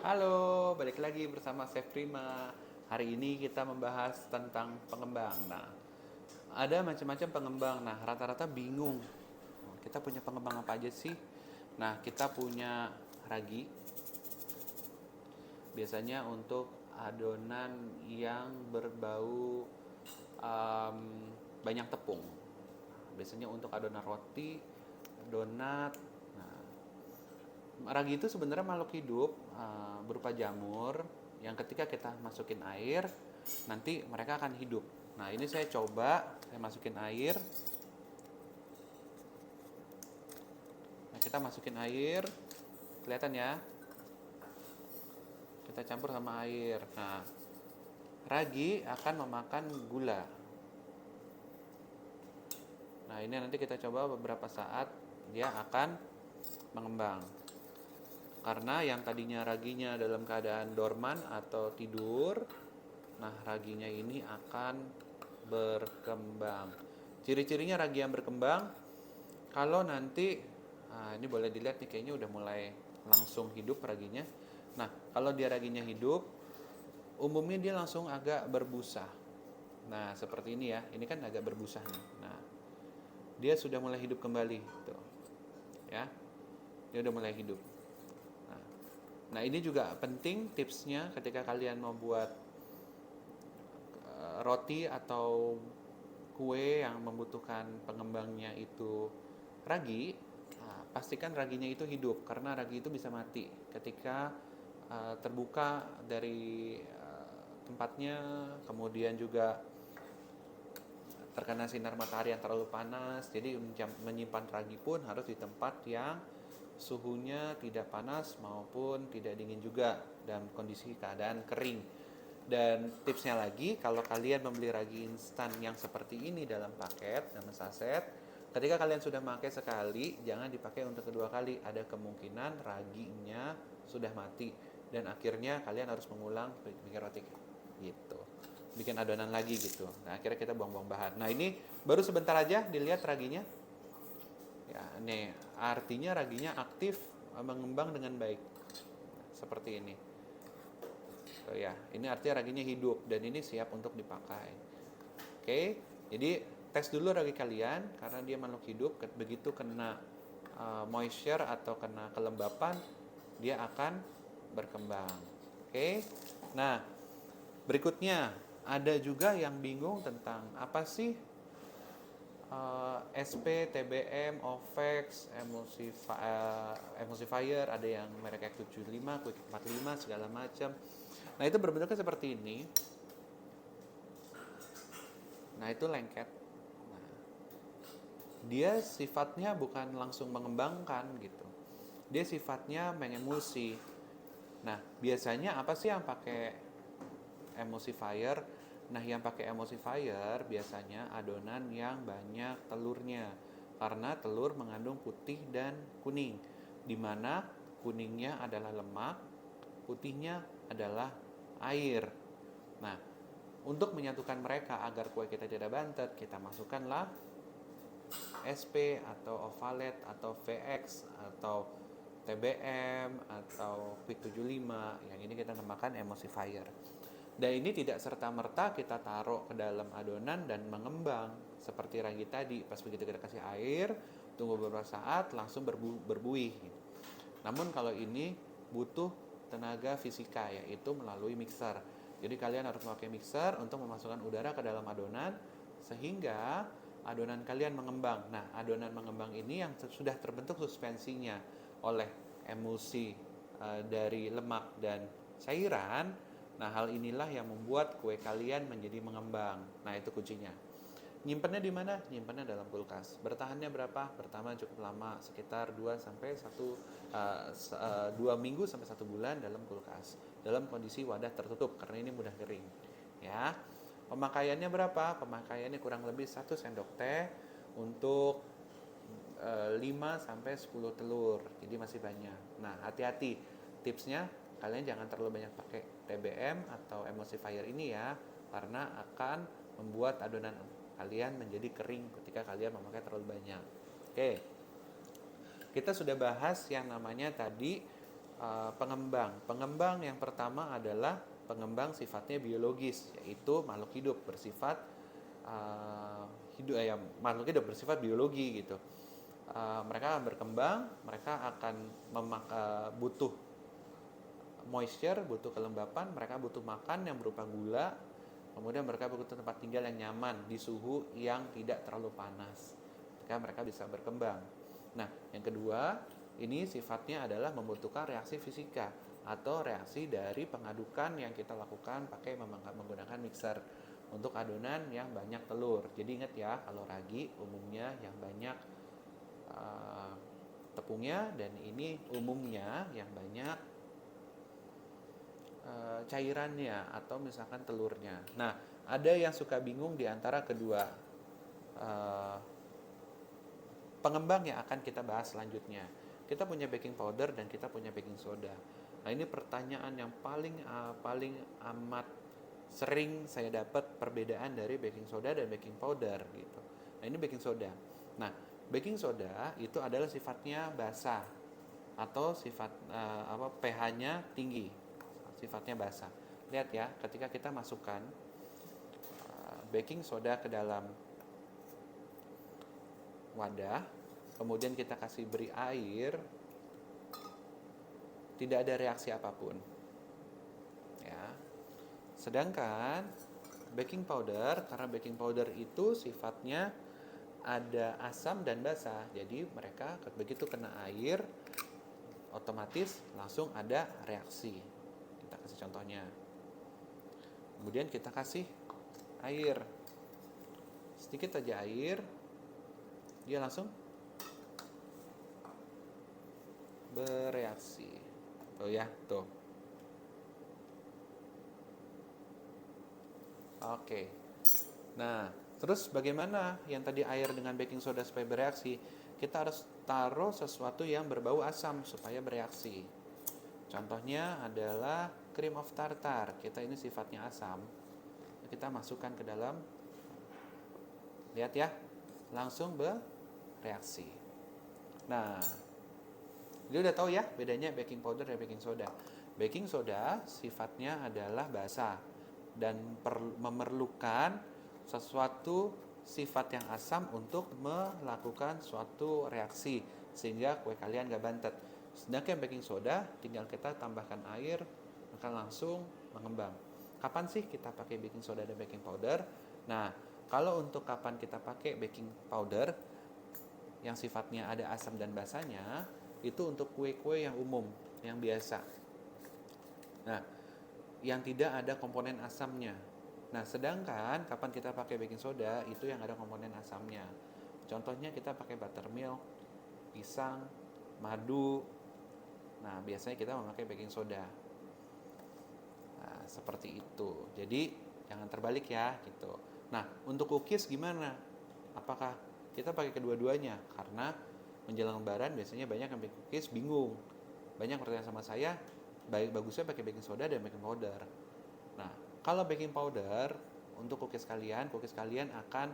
Halo, balik lagi bersama Chef Prima. Hari ini kita membahas tentang pengembang. Nah, ada macam-macam pengembang. Nah, rata-rata bingung. Kita punya pengembang apa aja sih? Nah, kita punya ragi. Biasanya untuk adonan yang berbau um, banyak tepung. Biasanya untuk adonan roti, donat. Nah, ragi itu sebenarnya makhluk hidup berupa jamur yang ketika kita masukin air nanti mereka akan hidup. Nah ini saya masukin air. Nah kita masukin air, kelihatan ya? Kita campur sama air. Nah ragi akan memakan gula. Nah ini nanti kita coba beberapa saat dia akan mengembang. Karena yang tadinya raginya dalam keadaan dorman atau tidur, nah raginya ini akan berkembang. Ciri-cirinya ragi yang berkembang, kalau nanti, nah ini boleh dilihat nih kayaknya udah mulai langsung hidup raginya. Nah kalau dia raginya hidup, umumnya dia langsung agak berbusa. Nah seperti ini ya, ini kan agak berbusa nih. Nah dia sudah mulai hidup kembali, tuh ya, dia udah mulai hidup. Nah, nah ini juga penting tipsnya ketika kalian mau buat roti atau kue yang membutuhkan pengembangnya itu ragi, pastikan raginya itu hidup karena ragi itu bisa mati ketika terbuka dari tempatnya, kemudian juga terkena sinar matahari yang terlalu panas. Jadi menyimpan ragi pun harus di tempat yang suhunya tidak panas maupun tidak dingin juga dalam kondisi keadaan kering. Dan tipsnya lagi, kalau kalian membeli ragi instan yang seperti ini dalam paket, dalam saset, ketika kalian sudah pakai sekali, jangan dipakai untuk kedua kali. Ada kemungkinan raginya sudah mati dan akhirnya kalian harus mengulang bikin roti gitu. Bikin adonan lagi gitu. Nah, akhirnya kita buang-buang bahan. Nah, ini baru sebentar aja dilihat raginya. Ya, nih artinya raginya aktif mengembang dengan baik. Seperti ini. So, ya, ini artinya raginya hidup dan ini siap untuk dipakai. Oke, jadi tes dulu ragi kalian karena dia makhluk hidup. Begitu kena moisture atau kena kelembapan, dia akan berkembang. Oke, nah berikutnya ada juga yang bingung tentang apa sih SP, TBM, OVEX, emulsifier, ada yang merek X75, Quick 45, segala macam. Nah itu berbentuknya seperti ini. Nah itu lengket. Nah, dia sifatnya bukan langsung mengembangkan gitu. Dia sifatnya mengemulsi. Nah biasanya apa sih yang pakai emulsifier? Nah yang pakai emulsifier biasanya adonan yang banyak telurnya. Karena telur mengandung putih dan kuning. Dimana kuningnya adalah lemak, putihnya adalah air. Nah, untuk menyatukan mereka agar kue kita tidak bantet, kita masukkanlah SP atau ovalet atau VX atau TBM atau Quick 75. Yang ini kita namakan emulsifier. Dan ini tidak serta-merta kita taruh ke dalam adonan dan mengembang seperti ragi tadi. Pas begitu kita kasih air, tunggu beberapa saat langsung berbuih. Namun kalau ini butuh tenaga fisika, yaitu melalui mixer. Jadi kalian harus memakai mixer untuk memasukkan udara ke dalam adonan sehingga adonan kalian mengembang. Nah, adonan mengembang ini yang sudah terbentuk suspensinya oleh emulsi dari lemak dan cairan. Nah, hal inilah yang membuat kue kalian menjadi mengembang. Nah, itu kuncinya. Nyimpennya di mana? Nyimpennya dalam kulkas. Bertahannya berapa? Pertama cukup lama, sekitar 2 minggu sampai 1 bulan dalam kulkas. Dalam kondisi wadah tertutup karena ini mudah kering. Ya. Pemakaiannya berapa? Pemakaiannya kurang lebih 1 sendok teh untuk 5 sampai 10 telur. Jadi masih banyak. Nah, hati-hati. Tipsnya kalian jangan terlalu banyak pakai TBM atau emulsifier ini ya, karena akan membuat adonan kalian menjadi kering ketika kalian memakai terlalu banyak. Oke. Kita sudah bahas yang namanya tadi pengembang. Pengembang yang pertama adalah pengembang sifatnya biologis, yaitu makhluk hidup bersifat makhluk hidup bersifat biologi gitu. Mereka akan berkembang, mereka akan butuh moisture, butuh kelembapan, mereka butuh makan yang berupa gula, kemudian mereka butuh tempat tinggal yang nyaman di suhu yang tidak terlalu panas. Mereka bisa berkembang. Nah, yang kedua, ini sifatnya adalah membutuhkan reaksi fisika atau reaksi dari pengadukan yang kita lakukan pakai menggunakan mixer untuk adonan yang banyak telur. Jadi ingat ya, kalau ragi umumnya yang banyak tepungnya, dan ini umumnya yang banyak cairannya atau misalkan telurnya. Nah, ada yang suka bingung di antara kedua pengembang yang akan kita bahas selanjutnya. Kita punya baking powder dan kita punya baking soda. Nah, ini pertanyaan yang paling amat sering saya dapat perbedaan dari baking soda dan baking powder gitu. Nah, ini baking soda. Nah, baking soda itu adalah sifatnya basah atau sifat pH-nya tinggi. Sifatnya basah. Lihat ya, ketika kita masukkan baking soda ke dalam wadah, kemudian kita kasih beri air, tidak ada reaksi apapun. Ya. Sedangkan baking powder, karena baking powder itu sifatnya ada asam dan basah, jadi mereka begitu kena air, otomatis langsung ada reaksi. Kita kasih contohnya. Kemudian kita kasih air, sedikit aja air, dia langsung bereaksi. Tuh ya, tuh. Oke. Nah, terus bagaimana yang tadi air dengan baking soda supaya bereaksi? Kita harus taruh sesuatu yang berbau asam supaya bereaksi. Contohnya adalah cream of tartar. Kita ini sifatnya asam. Kita masukkan ke dalam, lihat ya, langsung bereaksi. Nah, jadi udah tahu ya bedanya baking powder dan baking soda. Baking soda sifatnya adalah basah dan memerlukan sesuatu sifat yang asam untuk melakukan suatu reaksi sehingga kue kalian gak bantet. Sedangkan baking soda tinggal kita tambahkan air akan langsung mengembang. Kapan sih kita pakai baking soda dan baking powder? Nah, kalau untuk kapan kita pakai baking powder yang sifatnya ada asam dan basahnya, itu untuk kue-kue yang umum, yang biasa. Nah, yang tidak ada komponen asamnya. Nah, sedangkan kapan kita pakai baking soda, itu yang ada komponen asamnya. Contohnya kita pakai buttermilk, pisang, madu. Nah, biasanya kita memakai baking soda. Nah, seperti itu. Jadi, jangan terbalik ya, gitu. Nah, untuk cookies gimana? Apakah kita pakai kedua-duanya? Karena menjelang lebaran biasanya banyak yang bikin cookies bingung. Banyak pertanyaan sama saya, bagusnya pakai baking soda dan baking powder. Nah, kalau baking powder untuk cookies kalian akan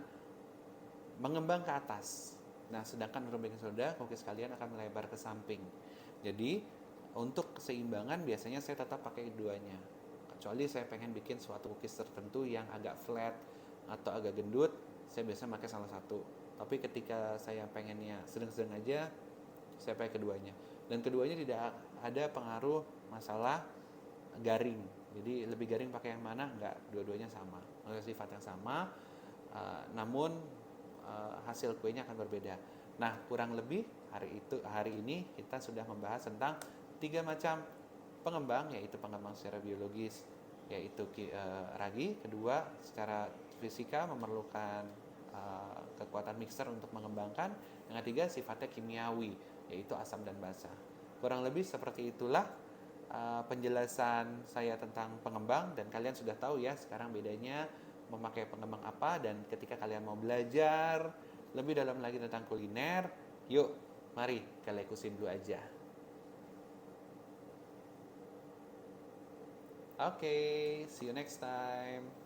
mengembang ke atas. Nah, sedangkan untuk baking soda, cookies kalian akan melebar ke samping. Jadi, untuk keseimbangan biasanya saya tetap pakai keduanya. Kecuali saya pengen bikin suatu cookies tertentu yang agak flat atau agak gendut, saya biasa pakai salah satu. Tapi ketika saya pengennya sedang-sedang aja, saya pakai keduanya. Dan keduanya tidak ada pengaruh masalah garing. Jadi lebih garing pakai yang mana? Enggak, dua-duanya sama. Sifat yang sama, namun hasil kuenya akan berbeda. Nah, kurang lebih hari ini kita sudah membahas tentang 3 macam pengembang, yaitu pengembang secara biologis, yaitu ragi. Kedua, secara fisika memerlukan kekuatan mixer untuk mengembangkan. Yang ketiga, sifatnya kimiawi, yaitu asam dan basah. Kurang lebih seperti itulah penjelasan saya tentang pengembang, dan kalian sudah tahu ya sekarang bedanya memakai pengembang apa. Dan ketika kalian mau belajar lebih dalam lagi tentang kuliner, yuk mari kalian ikutin dulu aja. Oke, see you next time.